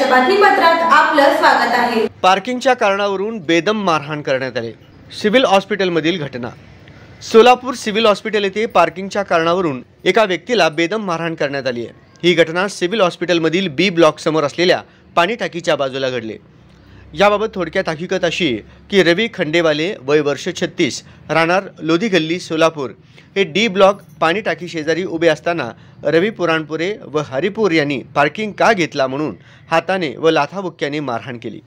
बातमीपत्रात आपलं स्वागत आहे। पार्किंगच्या कारणावरून बेदम मारहाण करण्यात आले। सिव्हिल हॉस्पिटलमधील घटना। सोलापूर सिव्हिल हॉस्पिटल येथे पार्किंगच्या कारणावरून एका व्यक्तीला बेदम मारहाण करण्यात आली आहे। ही घटना सिव्हिल हॉस्पिटलमधील बी ब्लॉक समोर असलेल्या पाणी टाकीच्या बाजूला घडली। याबाबत थोडक्यात हकीकत अशी की रवी खंडेवाले वय वर्ष 36 राहणार लोधी गल्ली सोलापूर हे डी ब्लॉक पाणी टाकी शेजारी उभे असताना रवी पुराणपुरे व हरिपूर यांनी पार्किंग का घेतला म्हणून हाताने व लाथाबुक्क्याने मारहाण केली।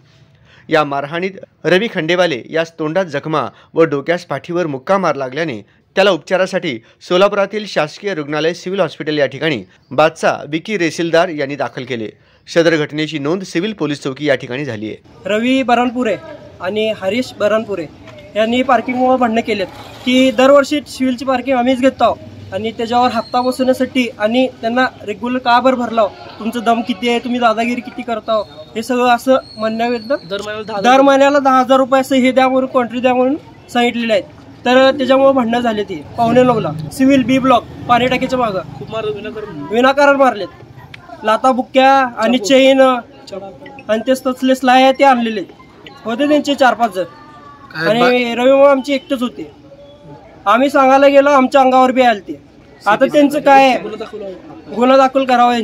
या मारहाणीत रवी खंडेवाले यास तोंडात जखमा व डोक्यास पाठीवर मुक्का मार लागल्याने त्याला उपचारासाठी सोलापुरातील शासकीय रुग्णालय सिव्हिल हॉस्पिटल या ठिकाणी बादशाह विकी रेसिलदार यांनी दाखल केले। सदर घटनेची नोंद सिव्हिल पोलीस चौकी या ठिकाणी झाली आहे। रवी बरणपुरे आणि हरीश बरणपुरे यांनी पार्किंगमुळे भांडणे केलेत की दरवर्षी सिव्हिलची पार्किंग आम्हीच घेतो आणि त्याच्यावर हप्ता बसवण्यासाठी आणि त्यांना रेग्युलर का बरं भरला, तुमचं दम किती आहे, तुम्ही दादागिरी किती करता, हे सगळं असं म्हणण्याविरुद्ध दर महिन्याला 10,000 रुपये असं हे द्या म्हणून कॉन्ट्री द्या म्हणून सांगितलेले आहेत। तर त्याच्यामुळे भांडणं झाले ती 9:15 सिव्हिल बी ब्लॉक पाणी टाकीच्या मागं खूप विनाकारण मारलेत। लाता बुक्क्या आणि चेन आणि ते तसले स्लाय ते आणलेले होते त्यांचे 4-5 जण आणि रविमुळे आमची एकटेच होते। आम्ही सांगायला गेलो आमच्या अंगावर बी आले ते। आता त्यांचं काय गुन्हा दाखल करावा,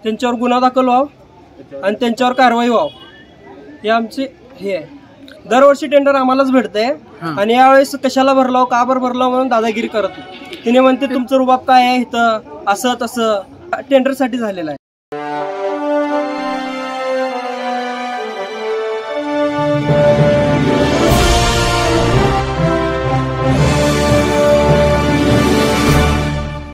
त्यांच्यावर गुन्हा दाखल व्हावं आणि त्यांच्यावर कारवाई व्हावं हे आमचे हे आहे। दरवर्षी टेंडर आम्हालाच भेटतंय आणि यावेळेस कशाला भरलाव का बरं भरलाव म्हणून दादागिरी करत तिने म्हणते तुमचं रुबाब काय आहे इथं असं तसं टेंडरसाठी झालेलं आहे।